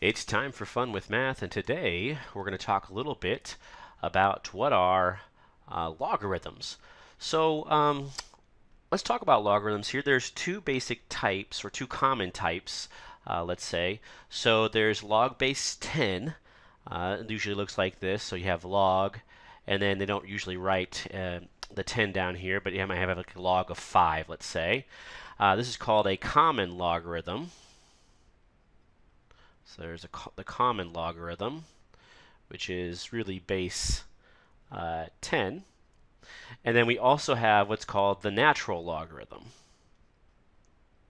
It's time for fun with math, and today we're going to talk a little bit about what are logarithms. So let's talk about logarithms here. There's two basic types, or two common types, let's say. So there's log base 10. It usually looks like this. So you have log, and then they don't usually write the 10 down here, but you might have like a log of 5, let's say. This is called a common logarithm. So there's the common logarithm, which is really base 10. And then we also have what's called the natural logarithm.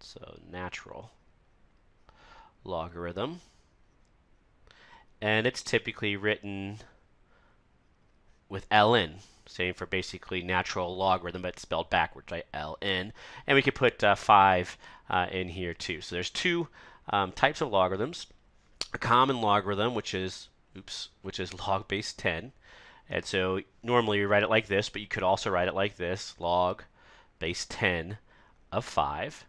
So natural logarithm. And it's typically written with ln, same for basically natural logarithm, but spelled backwards, right? ln. And we could put 5 in here too. So there's two types of logarithms. A common logarithm, which is log base 10. And so normally you write it like this, but you could also write it like this, log base 10 of 5.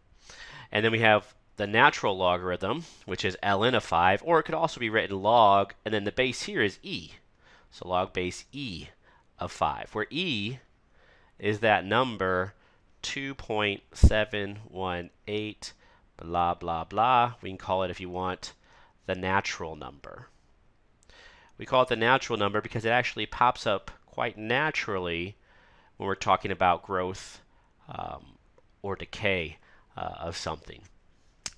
And then we have the natural logarithm, which is ln of 5, or it could also be written log, and then the base here is e. So log base e of 5, where e is that number 2.718, blah, blah, blah. We can call it, if you want, the natural number. We call it the natural number because it actually pops up quite naturally when we're talking about growth or decay of something.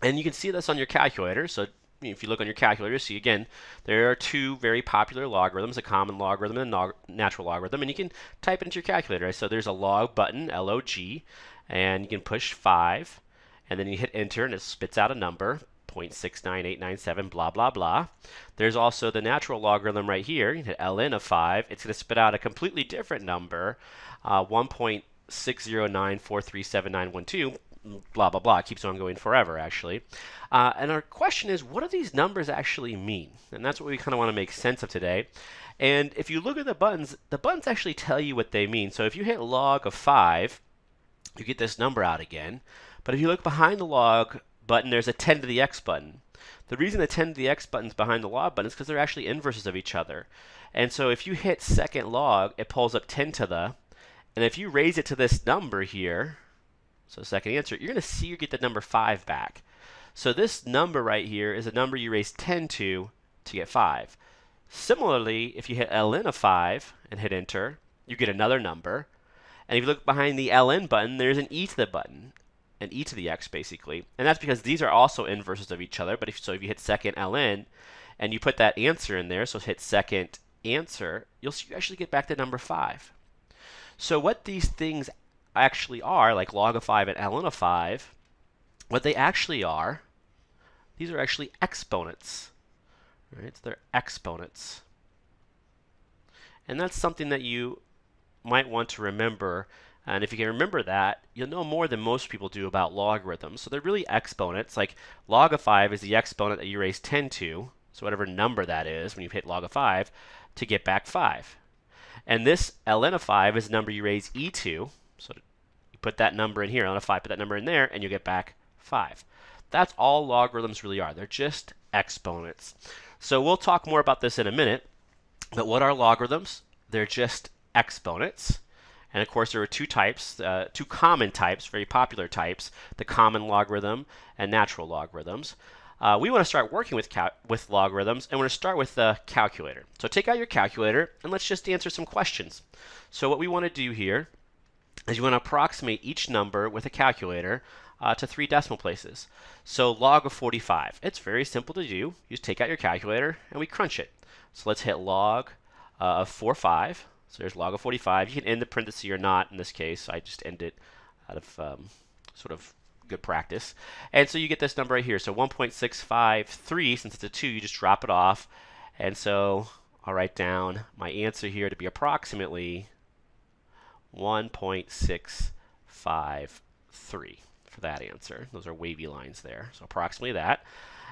And you can see this on your calculator. So if you look on your calculator, see again, there are two very popular logarithms, a common logarithm and a natural logarithm, and you can type it into your calculator. So there's a log button, L-O-G, and you can push 5, and then you hit enter and it spits out a number, 0.69897, blah, blah, blah. There's also the natural logarithm right here. You hit ln of 5. It's going to spit out a completely different number, 1.609437912, blah, blah, blah. It keeps on going forever, actually. And our question is, what do these numbers actually mean? And that's what we kind of want to make sense of today. And if you look at the buttons actually tell you what they mean. So if you hit log of 5, you get this number out again. But if you look behind the log button, there's a 10 to the x button. The reason the 10 to the x button is behind the log button is because they're actually inverses of each other. And so if you hit second log, it pulls up 10 to the, and if you raise it to this number here, so second answer, you're going to see you get the number 5 back. So this number right here is a number you raise 10 to get 5. Similarly, if you hit ln of 5 and hit enter, you get another number. And if you look behind the ln button, there's an e to the button. An e to the x basically, and that's because these are also inverses of each other. But if you hit second ln and you put that answer in there, so hit second answer, you'll actually get back the number 5. So what these things actually are, like log of 5 and ln of 5, what they actually are, these are actually exponents, right? So they're exponents, and that's something that you might want to remember. And if you can remember that, you'll know more than most people do about logarithms. So they're really exponents. Like log of 5 is the exponent that you raise 10 to, so whatever number that is when you hit log of 5, to get back 5. And this ln of 5 is the number you raise e to, so you put that number in here, ln of 5, put that number in there, and you get back 5. That's all logarithms really are. They're just exponents. So we'll talk more about this in a minute. But what are logarithms? They're just exponents. And of course, there are two types, two common types, very popular types, the common logarithm and natural logarithms. We want to start working with logarithms, and we're going to start with the calculator. So take out your calculator, and let's just answer some questions. So what we want to do here is you want to approximate each number with a calculator to 3 decimal places. So log of 45. It's very simple to do. You just take out your calculator, and we crunch it. So let's hit log of 45. So there's log of 45. You can end the parenthesis or not. In this case, I just end it out of sort of good practice. And so you get this number right here. So 1.653, since it's a 2, you just drop it off. And so I'll write down my answer here to be approximately 1.653 for that answer. Those are wavy lines there. So approximately that.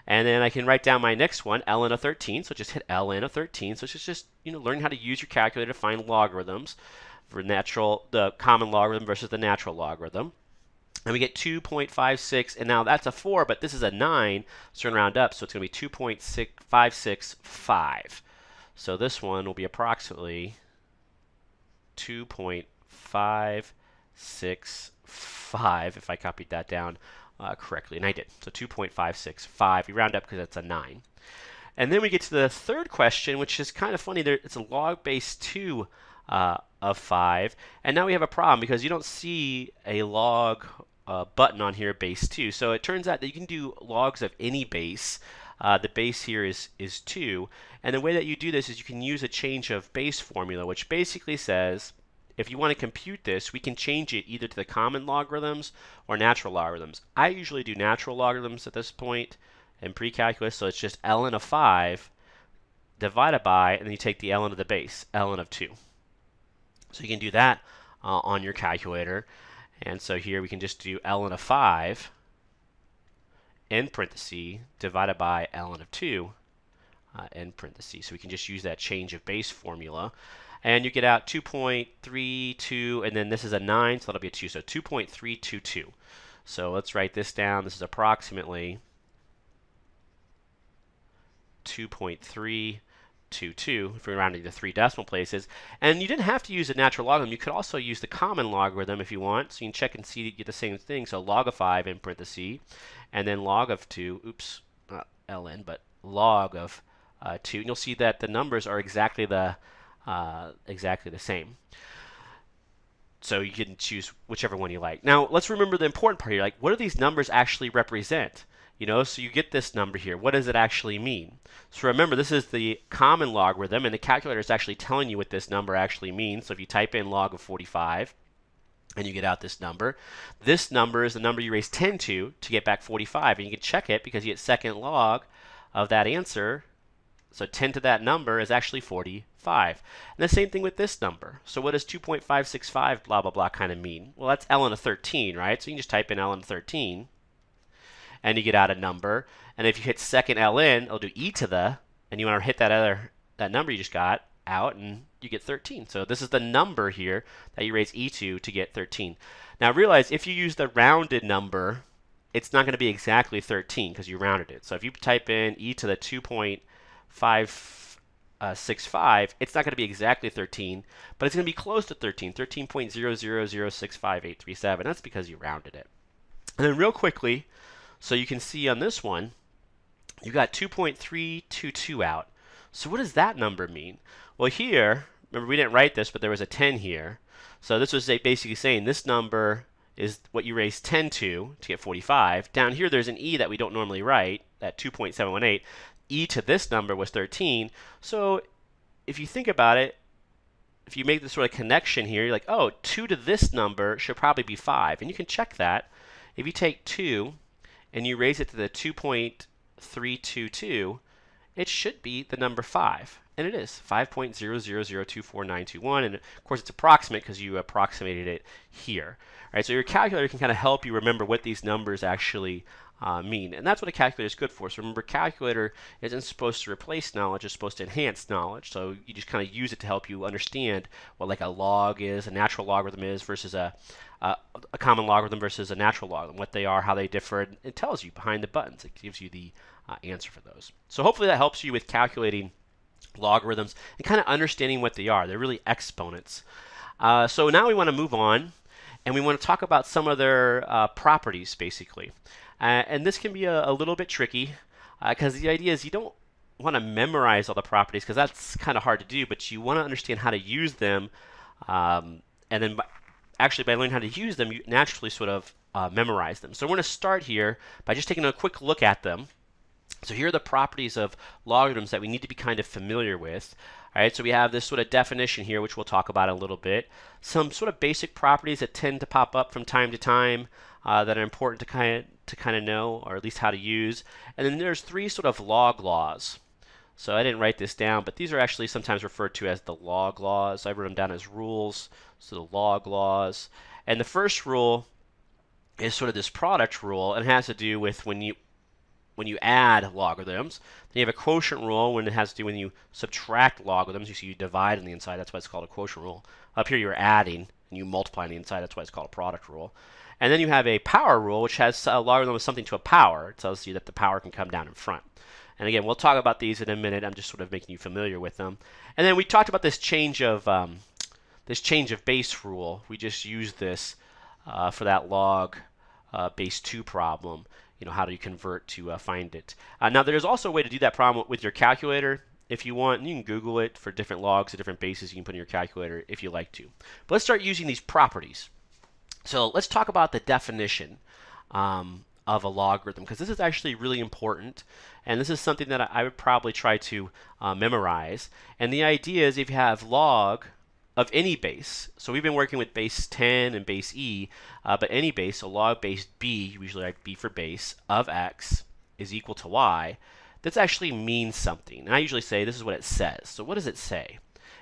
And then I can write down my next one, ln of 13. So just hit ln of 13. So it's just learning how to use your calculator to find logarithms for the common logarithm versus the natural logarithm. And we get 2.56, and now that's a 4, but this is a 9, so we're going to round up, so it's going to be 2.6565. So this one will be approximately 2.565, if I copied that down correctly, and I did. So 2.565, we round up because it's a 9. And then we get to the third question, which is kind of funny. It's a log base 2 of 5, and now we have a problem because you don't see a log button on here, base 2. So it turns out that you can do logs of any base. The base here is 2, and the way that you do this is you can use a change of base formula, which basically says if you want to compute this, we can change it either to the common logarithms or natural logarithms. I usually do natural logarithms at this point in pre-calculus, so it's just ln of 5 divided by, and then you take the ln of the base, ln of 2. So you can do that on your calculator. And so here we can just do ln of 5 in parentheses divided by ln of 2 in parentheses. So we can just use that change of base formula. And you get out 2.32, and then this is a 9, so that'll be a 2. So 2.322. So let's write this down. This is approximately 2.322 if we're rounding to 3 decimal places. And you didn't have to use a natural logarithm. You could also use the common logarithm if you want. So you can check and see you get the same thing. So log of 5 in parentheses, and then log of 2, oops, not ln, but log of 2. And you'll see that the numbers are exactly the same. So you can choose whichever one you like. Now let's remember the important part here. Like, what do these numbers actually represent? You know, so you get this number here. What does it actually mean? So remember, this is the common logarithm, and the calculator is actually telling you what this number actually means. So if you type in log of 45, and you get out this number is the number you raise 10 to get back 45. And you can check it because you get second log of that answer. So 10 to that number is actually 45. And the same thing with this number. So what does 2.565 blah, blah, blah kind of mean? Well, that's ln of 13, right? So you can just type in ln of 13. And you get out a number. And if you hit second ln, it'll do e to the, and you want to hit that number you just got out, and you get 13. So this is the number here that you raise e to get 13. Now realize if you use the rounded number, it's not going to be exactly 13 because you rounded it. So if you type in e to the 2.565, it's not going to be exactly 13, but it's going to be close to 13, 13.00065,837. That's because you rounded it. And then real quickly, so you can see on this one, you got 2.322 out. So what does that number mean? Well, here, remember we didn't write this, but there was a 10 here. So this was basically saying this number is what you raise 10 to get 45. Down here, there's an e that we don't normally write, that 2.718. E to this number was 13. So if you think about it, if you make this sort of connection here, you're like, oh, 2 to this number should probably be 5. And you can check that. If you take 2 and you raise it to the 2.322, it should be the number 5. And it is 5.0002491. And of course, it's approximate because you approximated it here. All right, so your calculator can kind of help you remember what these numbers actually mean. And that's what a calculator is good for. So remember, calculator isn't supposed to replace knowledge, it's supposed to enhance knowledge. So you just kind of use it to help you understand what like a log is, a natural logarithm is versus a common logarithm versus a natural logarithm, what they are, how they differ. It tells you behind the buttons. It gives you the answer for those. So hopefully that helps you with calculating logarithms and kind of understanding what they are. They're really exponents. So now we want to move on, and we want to talk about some of their properties, basically. And this can be a little bit tricky because the idea is you don't want to memorize all the properties because that's kind of hard to do, but you want to understand how to use them. And then actually by learning how to use them, you naturally sort of memorize them. So we're going to start here by just taking a quick look at them. So here are the properties of logarithms that we need to be kind of familiar with. All right, so we have this sort of definition here, which we'll talk about in a little bit. Some sort of basic properties that tend to pop up from time to time that are important to kind of know, or at least how to use. And then there's 3 sort of log laws. So I didn't write this down, but these are actually sometimes referred to as the log laws. I wrote them down as rules, so the log laws. And the first rule is sort of this product rule, and it has to do with when you add logarithms. Then you have a quotient rule when it has to do when you subtract logarithms. You see you divide on the inside, that's why it's called a quotient rule. Up here you're adding, and you multiply on the inside, that's why it's called a product rule. And then you have a power rule, which has a logarithm of something to a power. It tells you that the power can come down in front. And again, we'll talk about these in a minute. I'm just sort of making you familiar with them. And then we talked about this change of base rule. We just used this for that log base 2 problem. You know, how do you convert to find it? Now, there's also a way to do that problem with your calculator. If you want, you can Google it for different logs at different bases. You can put in your calculator if you like to. But let's start using these properties. So let's talk about the definition of a logarithm, because this is actually really important, and this is something that I would probably try to memorize. And the idea is if you have log of any base, so we've been working with base 10 and base e, but any base, so log base b, usually write b for base, of x is equal to y, this actually means something. And I usually say this is what it says. So what does it say?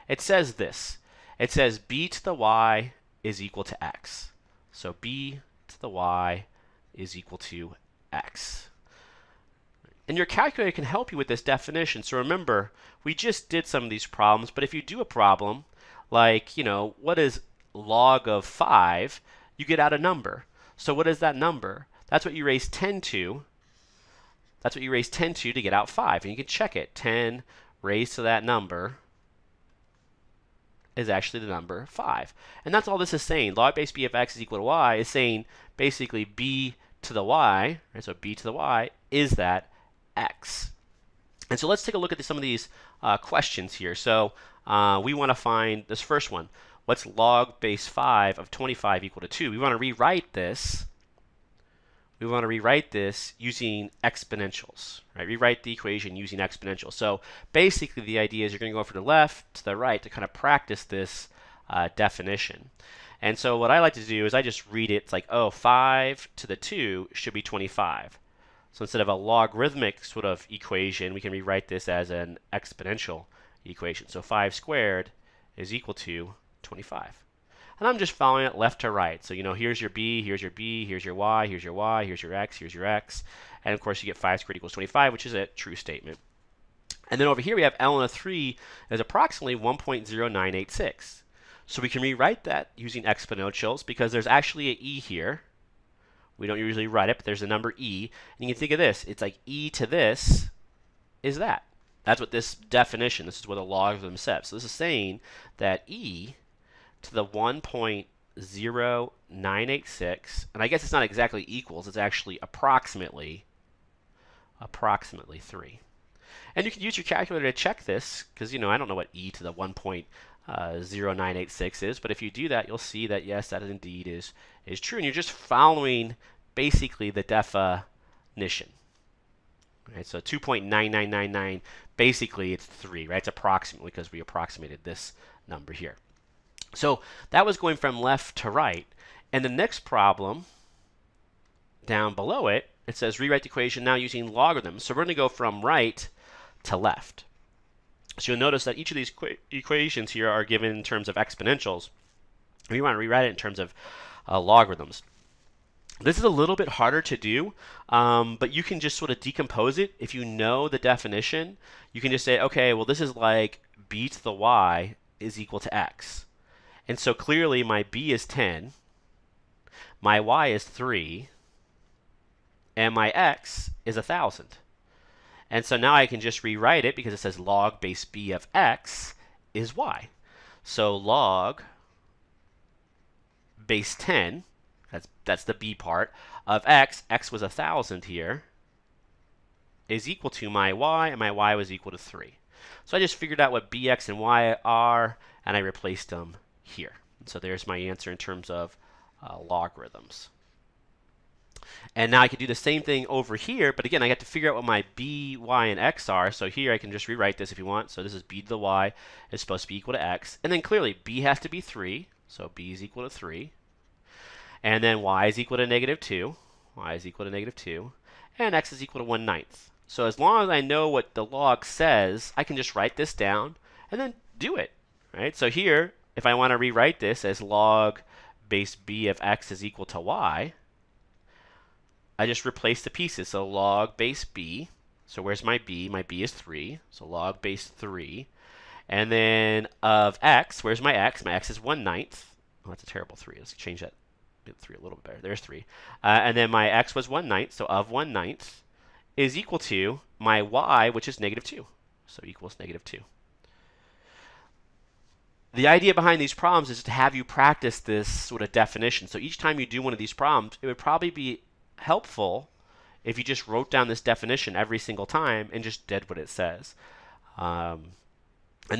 It says this. It says b to the y is equal to x. So b to the y is equal to x. And your calculator can help you with this definition. So remember, we just did some of these problems, but if you do a problem like, you know, what is log of 5, you get out a number. So what is that number? That's what you raise 10 to. That's what you raise 10 to get out 5. And you can check it. 10 raised to that number is actually the number 5. And that's all this is saying. Log base b of x is equal to y is saying basically b to the y, right? So b to the y is that x. And so let's take a look at some of these questions here. So we want to find this first one. What's log base 5 of 25 equal to 2? We want to rewrite this. We want to rewrite this using exponentials, right? Rewrite the equation using exponentials. So basically the idea is you're going to go from the left to the right to kind of practice this definition. And so what I like to do is I just read it. It's like, oh, 5 to the 2 should be 25. So instead of a logarithmic sort of equation, we can rewrite this as an exponential equation. So 5 squared is equal to 25. And I'm just following it left to right. So, you know, here's your b, here's your b, here's your y, here's your y, here's your x, here's your x. And of course, you get 5 squared equals 25, which is a true statement. And then over here, we have ln of 3 is approximately 1.0986. So we can rewrite that using exponentials because there's actually an e here. We don't usually write it, but there's a number e. And you can think of this. It's like e to this is that. That's what this definition, this is what a logarithm says. So this is saying that e to the 1.0986, and I guess it's not exactly equals, it's actually approximately 3. And you can use your calculator to check this, because, you know, I don't know what e to the 1.0986 is, but if you do that, you'll see that, yes, that indeed is true, and you're just following basically the definition. Right, so 2.9999, basically it's 3, right? It's approximately because we approximated this number here. So that was going from left to right. And the next problem down below it, it says rewrite the equation now using logarithms. So we're going to go from right to left. So you'll notice that each of these equations here are given in terms of exponentials. We want to rewrite it in terms of logarithms. This is a little bit harder to do, but you can just sort of decompose it. If you know the definition, you can just say, okay, well, this is like b to the y is equal to x. And so clearly my b is 10, my y is 3, and my x is 1,000. And so now I can just rewrite it because it says log base b of x is y. So log base 10, that's the b part, of x was 1,000 here, is equal to my y, and my y was equal to 3. So I just figured out what bx and y are, and I replaced them here. And so there's my answer in terms of logarithms. And now I can do the same thing over here, but again, I got to figure out what my b, y, and x are. So here I can just rewrite this if you want. So this is b to the y is supposed to be equal to x. And then clearly b has to be 3, so b is equal to 3. And then y is equal to negative 2. Y is equal to negative 2. And x is equal to 1/9. So as long as I know what the log says, I can just write this down and then do it. Right? So here, if I want to rewrite this as log base b of x is equal to y, I just replace the pieces. So log base b, so where's my b? My b is 3, so log base 3. And then of x, where's my x? My x is 1/9. Oh, that's a terrible 3. Let's change that get 3 a little bit better. There's 3. And then my x was 1/9, so of 1/9 is equal to my y, which is -2. So equals -2. The idea behind these problems is to have you practice this sort of definition. So each time you do one of these problems, it would probably be helpful if you just wrote down this definition every single time and just did what it says. And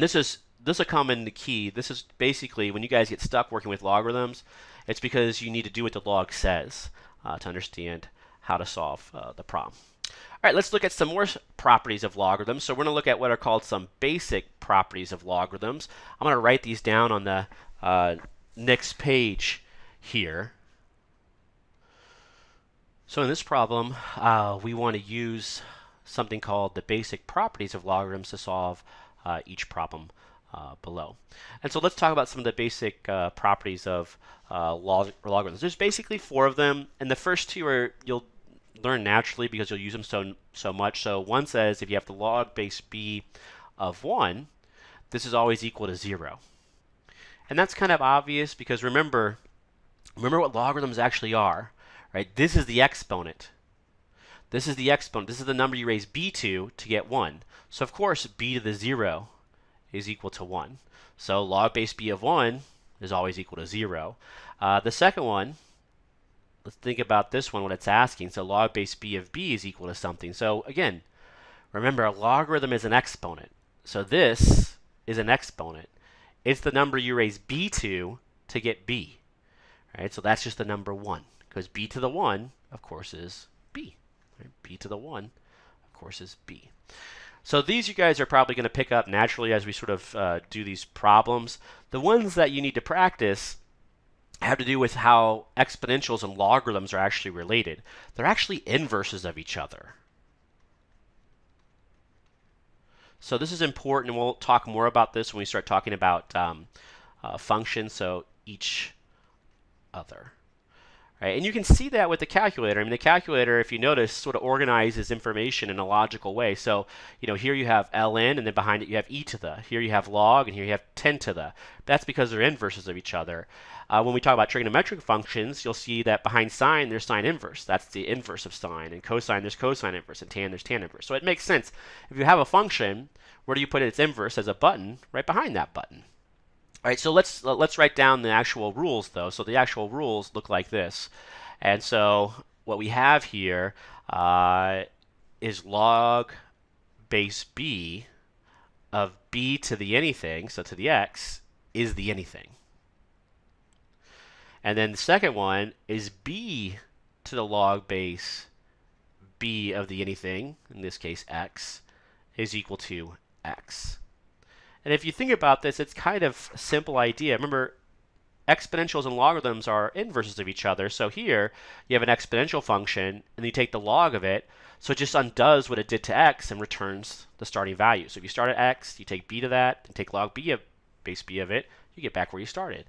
this will come in the key. This is basically when you guys get stuck working with logarithms, it's because you need to do what the log says to understand how to solve the problem. All right, let's look at some more properties of logarithms. So we're going to look at what are called some basic properties of logarithms. I'm going to write these down on the next page here. So in this problem, we want to use something called the basic properties of logarithms to solve each problem below. And so let's talk about some of the basic properties of logarithms. There's basically 4 of them, and the first 2 are you'll learn naturally because you'll use them so much. So one says if you have the log base b of 1, this is always equal to 0. And that's kind of obvious because remember what logarithms actually are, right? This is the exponent. This is the exponent. This is the number you raise b to get 1. So of course b to the 0 is equal to 1. So log base b of 1 is always equal to 0. The second one, let's think about this one, what it's asking. So log base b of b is equal to something. So again, remember a logarithm is an exponent. So this is an exponent. It's the number you raise b to get b. Right? So that's just the number 1. Because b to the 1, of course, is b. Right? B to the 1, of course, is b. So these you guys are probably going to pick up naturally as we sort of do these problems. The ones that you need to practice have to do with how exponentials and logarithms are actually related. They're actually inverses of each other. So this is important, and we'll talk more about this when we start talking about functions, so each other. Right? And you can see that with the calculator. I mean, the calculator, if you notice, sort of organizes information in a logical way. So, here you have ln, and then behind it you have e to the. Here you have log, and here you have 10 to the. That's because they're inverses of each other. When we talk about trigonometric functions, you'll see that behind sine, there's sine inverse. That's the inverse of sine. And cosine, there's cosine inverse. And tan, there's tan inverse. So it makes sense. If you have a function, where do you put its inverse as a button? Right behind that button. All right, so let's write down the actual rules, though. So the actual rules look like this. And so what we have here is log base b of b to the anything, so to the x, is the anything. And then the second one is b to the log base b of the anything, in this case x, is equal to x. And if you think about this, it's kind of a simple idea. Remember, exponentials and logarithms are inverses of each other. So here, you have an exponential function, and you take the log of it, so it just undoes what it did to x and returns the starting value. So if you start at x, you take b to that, and take log b of base b of it, you get back where you started.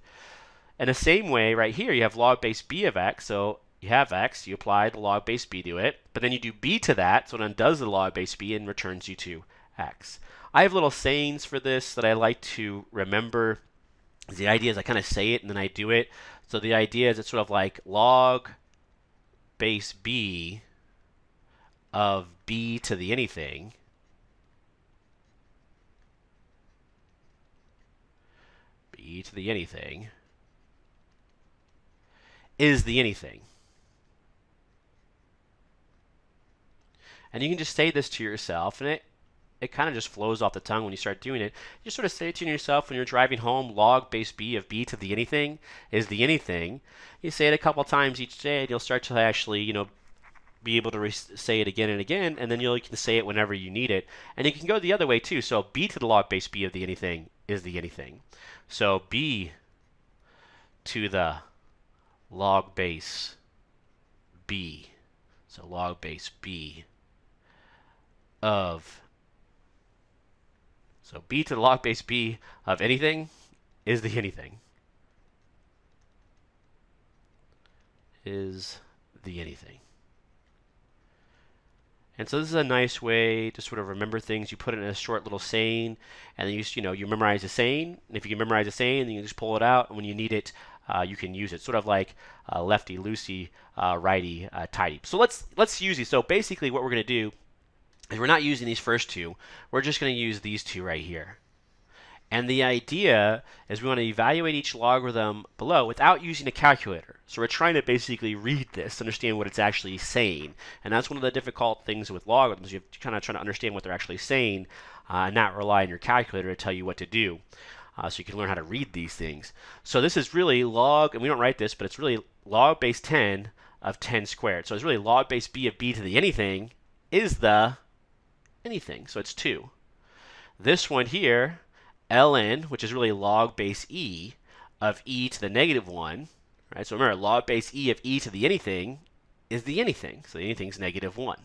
In the same way, right here, you have log base b of x, so you have x, you apply the log base b to it, but then you do b to that, so it undoes the log base b and returns you to x. I have little sayings for this that I like to remember. The idea is I kind of say it and then I do it. So the idea is it's sort of like log base b of b to the anything b to the anything is the anything. And you can just say this to yourself, and it kind of just flows off the tongue when you start doing it. You sort of say it to yourself when you're driving home, log base b of b to the anything is the anything. You say it a couple times each day, and you'll start to actually, be able to say it again and again, and then you can say it whenever you need it. And you can go the other way too. So b to the log base b of the anything is the anything. So b to the log base b, so log base b of, so b to the log base b of anything is the anything. Is the anything. And so this is a nice way to sort of remember things. You put it in a short little saying, and then you memorize a saying. And if you can memorize a saying, then you just pull it out, and when you need it, you can use it. Sort of like lefty loosey, righty tighty. So let's use these. So basically what we're going to do is we're not using these first two. We're just going to use these two right here. And the idea is we want to evaluate each logarithm below without using a calculator. So we're trying to basically read this, understand what it's actually saying. And that's one of the difficult things with logarithms. You have to kind of try to understand what they're actually saying and not rely on your calculator to tell you what to do. So you can learn how to read these things. So this is really log, and we don't write this, but it's really log base 10 of 10 squared. So it's really log base b of b to the anything is the anything. So it's 2. This one here, ln, which is really log base e of e to the negative 1. Right? So remember, log base e of e to the anything is the anything. So the anything's negative 1.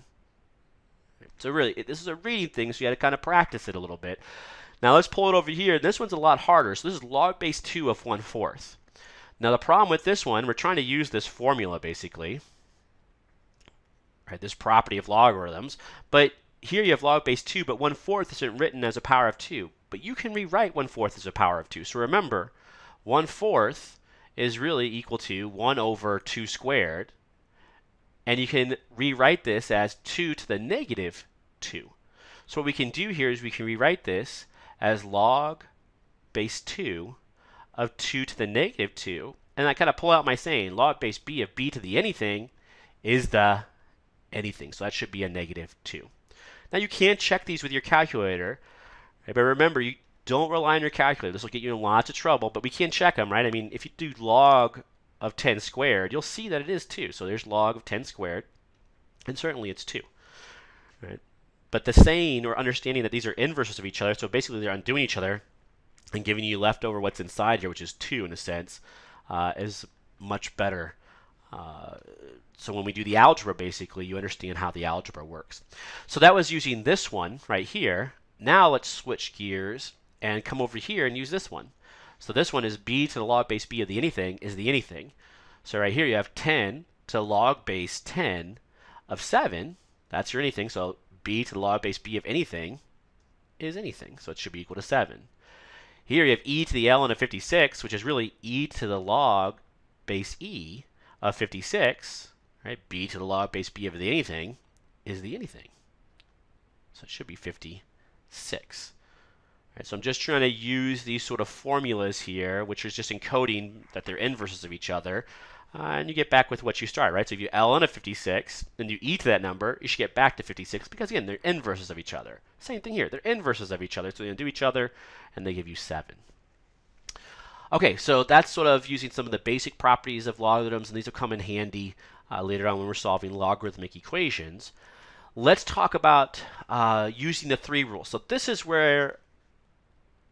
So really, this is a reading thing, so you got to kind of practice it a little bit. Now let's pull it over here. This one's a lot harder. So this is log base 2 of 1/4. Now the problem with this one, we're trying to use this formula basically, right? This property of logarithms. But here you have log base 2, but 1/4 isn't written as a power of 2. But you can rewrite 1/4 as a power of 2. So remember, 1/4 is really equal to 1 over 2 squared. And you can rewrite this as 2 to the negative 2. So what we can do here is we can rewrite this as log base 2 of 2 to the negative 2. And I kind of pull out my saying, log base b of b to the anything is the anything. So that should be a negative 2. Now you can check these with your calculator, right? But remember, you don't rely on your calculator. This will get you in lots of trouble, but we can check them, right? I mean, if you do log of 10 squared, you'll see that it is 2. So there's log of 10 squared, and certainly it's 2. Right? But the saying or understanding that these are inverses of each other, so basically they're undoing each other and giving you left over what's inside here, which is 2 in a sense, is much better. So when we do the algebra, basically, you understand how the algebra works. So that was using this one right here. Now let's switch gears and come over here and use this one. So this one is b to the log base b of the anything is the anything. So right here you have 10 to log base 10 of 7. That's your anything. So b to the log base b of anything is anything. So it should be equal to 7. Here you have e to the ln of 56, which is really e to the log base e of 56. Right? B to the log base b of the anything is the anything. So it should be 56. Right, so I'm just trying to use these sort of formulas here, which is just encoding that they're inverses of each other. And you get back with what you start, right? So if you ln of 56, then you e to that number, you should get back to 56 because, again, they're inverses of each other. Same thing here. They're inverses of each other, so they undo each other, and they give you 7. Okay, so that's sort of using some of the basic properties of logarithms, and these will come in handy later on when we're solving logarithmic equations. Let's talk about using the 3 rules. So this is where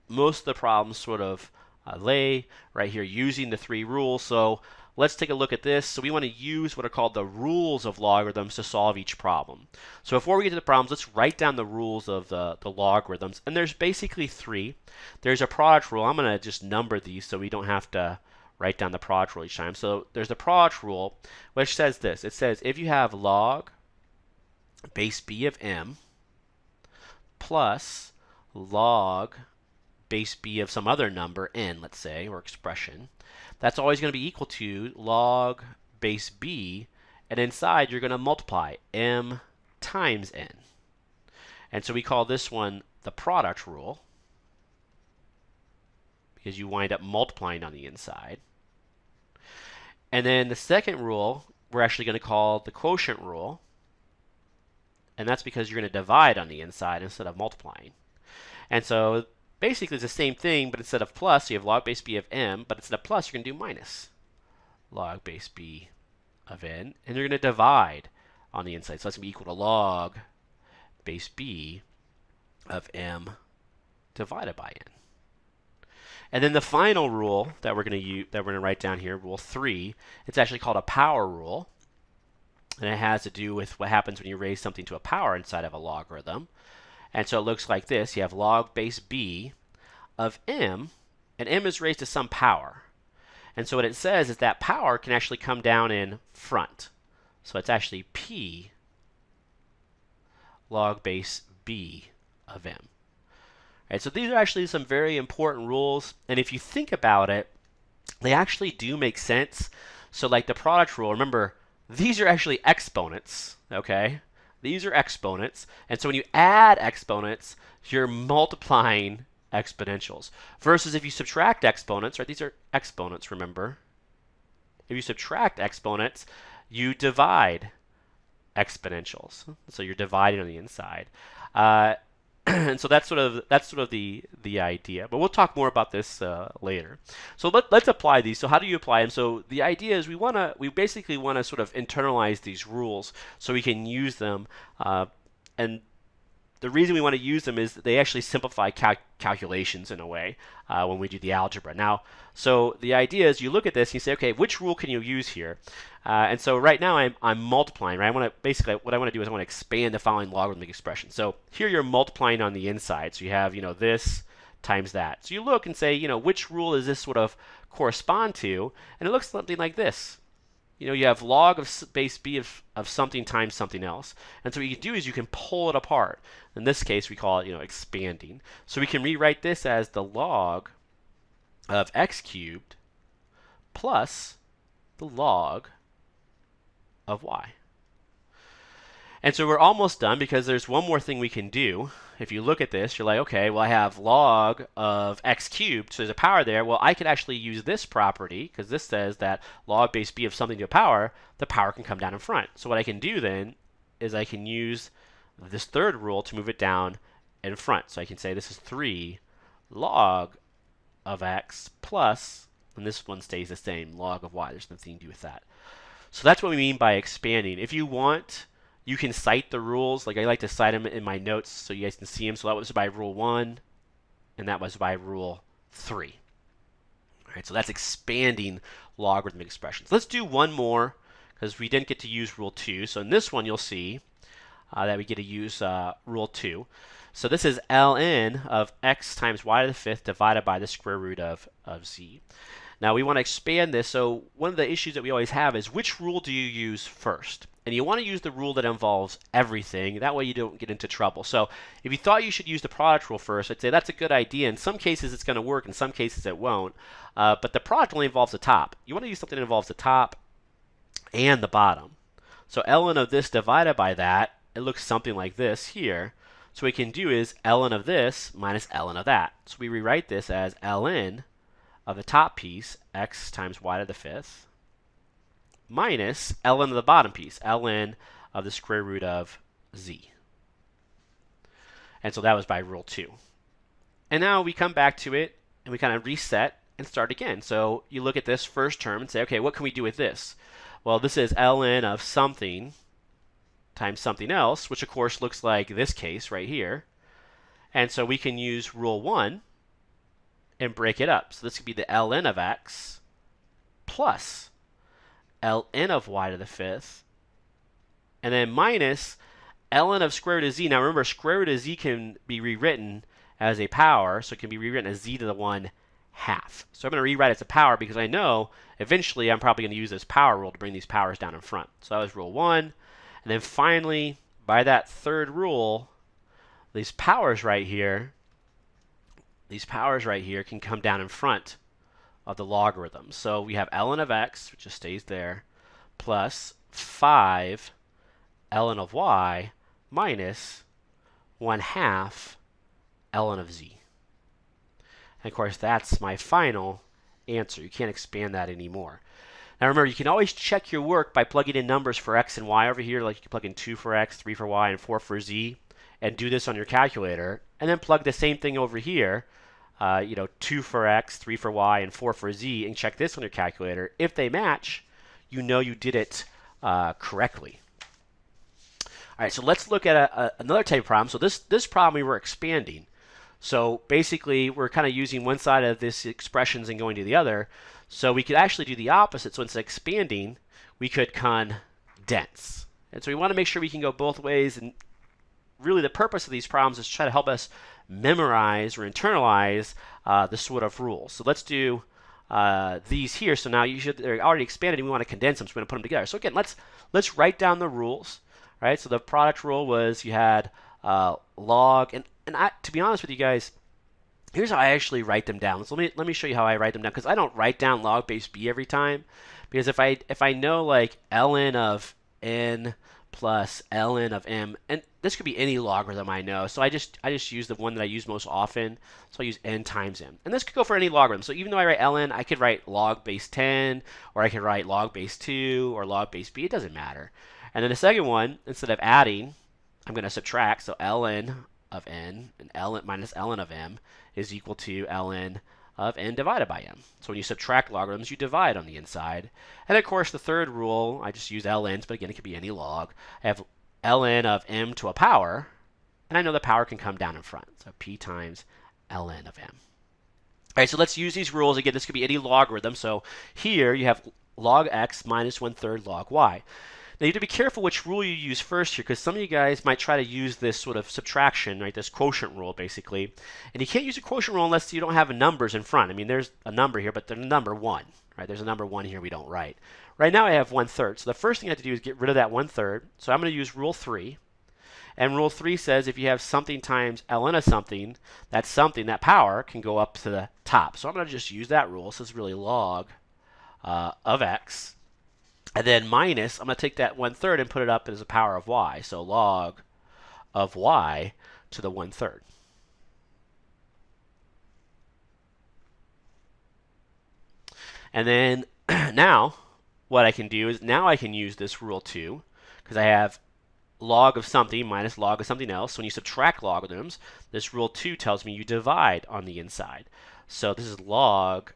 most of the problems sort of lay right here, using the 3 rules. So let's take a look at this. So we want to use what are called the rules of logarithms to solve each problem. So before we get to the problems, let's write down the rules of the logarithms. And there's basically 3. There's a product rule. I'm going to just number these so we don't have to write down the product rule each time. So there's the product rule, which says this. It says if you have log base b of m plus log base b of some other number, n, let's say, or expression, that's always going to be equal to log base b, and inside you're going to multiply m times n. And so we call this one the product rule because you wind up multiplying on the inside. And then the second rule we're actually going to call the quotient rule, and that's because you're going to divide on the inside instead of multiplying. And so basically it's the same thing, but instead of plus, you have log base b of m, but instead of plus, you're going to do minus log base b of n, and you're going to divide on the inside. So that's going to be equal to log base b of m divided by n. And then the final rule that we're going to use, that we're going to write down here, rule 3, it's actually called a power rule, and it has to do with what happens when you raise something to a power inside of a logarithm. And so it looks like this. You have log base b of m, and m is raised to some power. And so what it says is that power can actually come down in front. So it's actually p log base b of m. Right, so these are actually some very important rules, and if you think about it, they actually do make sense. So like the product rule, remember, these are actually exponents, okay? These are exponents. And so when you add exponents, you're multiplying exponentials. Versus if you subtract exponents, right? These are exponents, remember. If you subtract exponents, you divide exponentials. So you're dividing on the inside. And so that's sort of the idea. But we'll talk more about this later. So let's apply these. So how do you apply them? So the idea is we basically want to sort of internalize these rules so we can use them. And the reason we want to use them is that they actually simplify calculations in a way when we do the algebra. Now, so the idea is you look at this and you say, okay, which rule can you use here? And so right now I'm multiplying, right? I want to basically what I want to do is I want to expand the following logarithmic expression. So here you're multiplying on the inside. So you have, this times that. So you look and say, which rule does this sort of correspond to? And it looks something like this. You have log of base b of something times something else. And so what you can do is you can pull it apart. In this case, we call it, expanding. So we can rewrite this as the log of x cubed plus the log of y. And so we're almost done because there's one more thing we can do. If you look at this, you're like, okay, well, I have log of x cubed, so there's a power there. Well, I could actually use this property because this says that log base b of something to a power, the power can come down in front. So what I can do then is I can use this third rule to move it down in front. So I can say this is 3 log of x plus, and this one stays the same, log of y. There's nothing to do with that. So that's what we mean by expanding. If you want, you can cite the rules. Like I like to cite them in my notes so you guys can see them. So that was by rule 1, and that was by rule 3. All right, so that's expanding logarithmic expressions. Let's do one more because we didn't get to use rule 2. So in this one, you'll see that we get to use rule 2. So this is ln of x times y to the 5th divided by the square root of z. Now we want to expand this. So one of the issues that we always have is which rule do you use first? And you want to use the rule that involves everything. That way you don't get into trouble. So if you thought you should use the product rule first, I'd say that's a good idea. In some cases it's going to work, in some cases it won't. But the product only involves the top. You want to use something that involves the top and the bottom. So ln of this divided by that, it looks something like this here. So what we can do is ln of this minus ln of that. So we rewrite this as ln of the top piece, x times y to the 5th, minus ln of the bottom piece, ln of the square root of z. And so that was by rule 2. And now we come back to it, and we kind of reset and start again. So you look at this first term and say, okay, what can we do with this? Well, this is ln of something times something else, which of course looks like this case right here. And so we can use rule 1 and break it up. So this could be the ln of x plus ln of y to the 5th, and then minus ln of square root of z. Now remember, square root of z can be rewritten as a power, so it can be rewritten as z to the 1/2. So I'm going to rewrite it as a power because I know eventually I'm probably going to use this power rule to bring these powers down in front. So that was rule 1. And then finally, by that third rule, these powers right here can come down in front of the logarithm. So we have ln of x, which just stays there, plus 5 ln of y minus 1/2 ln of z. And of course, that's my final answer. You can't expand that anymore. Now remember, you can always check your work by plugging in numbers for x and y over here. Like you can plug in 2 for x, 3 for y, and 4 for z, and do this on your calculator. And then plug the same thing over here. 2 for x, 3 for y, and 4 for z, and check this on your calculator. If they match, you know you did it correctly. All right, so let's look at another type of problem. So this problem we were expanding. So basically, we're kind of using one side of this expressions and going to the other. So we could actually do the opposite. So instead of expanding, we could condense. And so we want to make sure we can go both ways. And really, the purpose of these problems is to try to help us memorize or internalize this sort of rules. So let's do these here. So now they're already expanded, and we want to condense them. So we're going to put them together. So again, let's write down the rules. Right. So the product rule was you had log, and to be honest with you guys, Here's how I actually write them down. So let me show you how I write them down, because I don't write down log base b every time, because if I know like ln of n plus ln of m, and this could be any logarithm I know, so I just use the one that I use most often. So I use n times m, and this could go for any logarithm. So even though I write ln, I could write log base 10, or I could write log base 2, or log base b. It doesn't matter. And then the second one, instead of adding, I'm going to subtract. So ln of n and ln minus ln of m is equal to ln of n divided by m. So when you subtract logarithms, you divide on the inside. And of course, the third rule, I just use ln's, but again, it could be any log. I have ln of m to a power, and I know the power can come down in front. So p times ln of m. All right, so let's use these rules. Again, this could be any logarithm. So here you have log x minus 1/3 log y. Now you have to be careful which rule you use first here, because some of you guys might try to use this sort of subtraction, right? This quotient rule, basically. And you can't use a quotient rule unless you don't have numbers in front. I mean, there's a number here, but there's a number 1, right? There's a number 1 here we don't write. Right now I have 1/3. So the first thing I have to do is get rid of that 1/3. So I'm going to use rule 3. And rule 3 says if you have something times ln of something, that power can go up to the top. So I'm going to just use that rule. So it's really log of x. And then minus, I'm going to take that 1/3 and put it up as a power of y. So log of y to the 1/3. And then now what I can do is now I can use this rule 2, because I have log of something minus log of something else. So when you subtract logarithms, this rule 2 tells me you divide on the inside. So this is log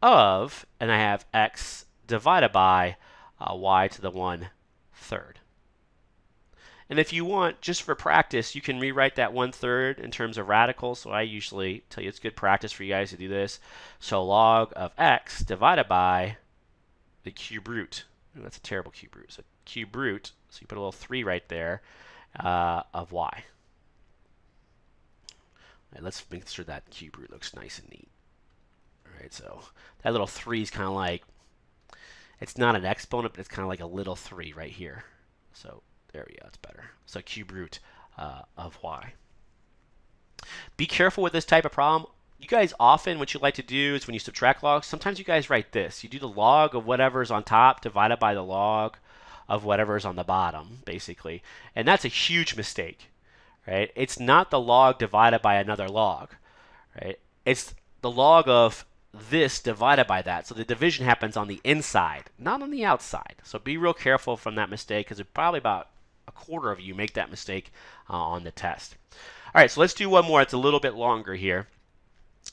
of, and I have x divided by y to the 1/3. And if you want, just for practice, you can rewrite that 1/3 in terms of radicals. So I usually tell you it's good practice for you guys to do this. So log of x divided by the cube root. Ooh, that's a terrible cube root. So cube root, so you put a little 3 right there, of y. All right, let's make sure that cube root looks nice and neat. All right, so that little 3 is kind of like, it's not an exponent, but it's kind of like a little 3 right here. So there we go, it's better. So cube root of y. Be careful with this type of problem. You guys often, what you like to do is when you subtract logs, sometimes you guys write this. You do the log of whatever's on top divided by the log of whatever's on the bottom, basically. And that's a huge mistake, right? It's not the log divided by another log, right? It's the log of this divided by that. So the division happens on the inside, not on the outside. So be real careful from that mistake, because probably about a quarter of you make that mistake on the test. All right, so let's do one more. It's a little bit longer here.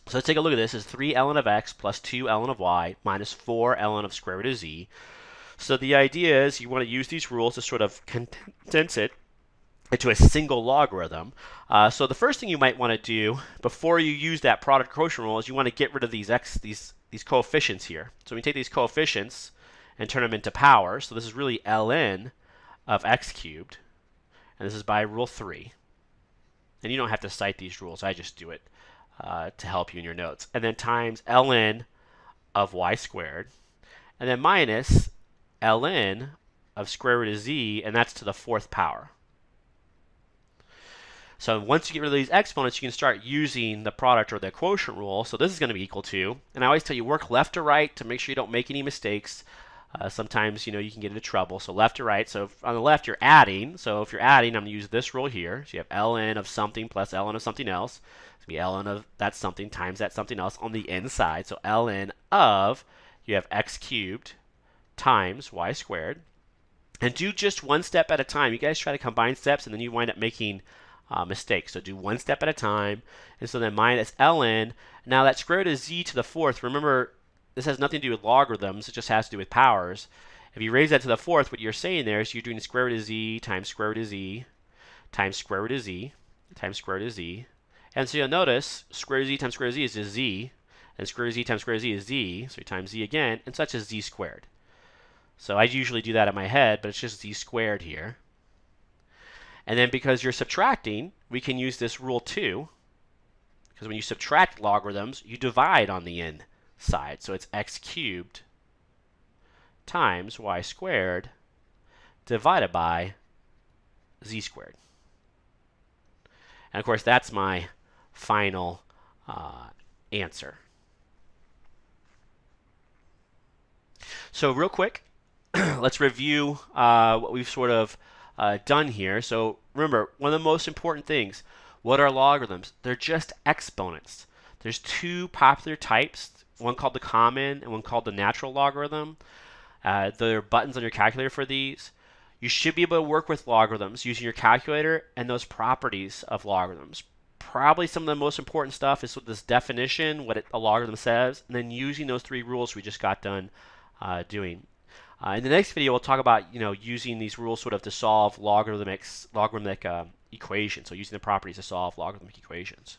So let's take a look at this. This is 3 ln of x plus 2 ln of y minus 4 ln of square root of z. So the idea is you want to use these rules to sort of condense it into a single logarithm. So the first thing you might want to do before you use that product quotient rule is you want to get rid of these coefficients here. So we take these coefficients and turn them into powers. So this is really ln of x cubed, and this is by rule 3. And you don't have to cite these rules. I just do it to help you in your notes. And then times ln of y squared, and then minus ln of square root of z, and that's to the 4th power. So once you get rid of these exponents, you can start using the product or the quotient rule. So this is going to be equal to, and I always tell you work left to right to make sure you don't make any mistakes. Sometimes you can get into trouble. So left to right. So on the left you're adding. So if you're adding, I'm going to use this rule here. So you have ln of something plus ln of something else. It's going to be ln of that something times that something else on the inside. So ln of, you have x cubed times y squared. And do just one step at a time. You guys try to combine steps and then you wind up making mistakes. So do one step at a time. And so then minus ln. Now that square root of z to the 4th, remember this has nothing to do with logarithms. It just has to do with powers. If you raise that to the 4th, what you're saying there is you're doing square root of z times square root of z times square root of z times square root of z. And so you'll notice square root of z times square root of z is just z. And square root of z times square root of z is z. So you times z again. And such as z squared. So I usually do that in my head, but it's just z squared here. And then because you're subtracting, we can use this rule 2. Because when you subtract logarithms, you divide on the inside. So it's x cubed times y squared divided by z squared. And of course, that's my final answer. So real quick, let's review what we've sort of done here. So remember, one of the most important things, what are logarithms? They're just exponents. There's two popular types, one called the common and one called the natural logarithm. There are buttons on your calculator for these. You should be able to work with logarithms using your calculator and those properties of logarithms. Probably some of the most important stuff is with this definition, what a logarithm says, and then using those three rules we just got done doing. In the next video, we'll talk about using these rules sort of to solve logarithmic equations. So using the properties to solve logarithmic equations.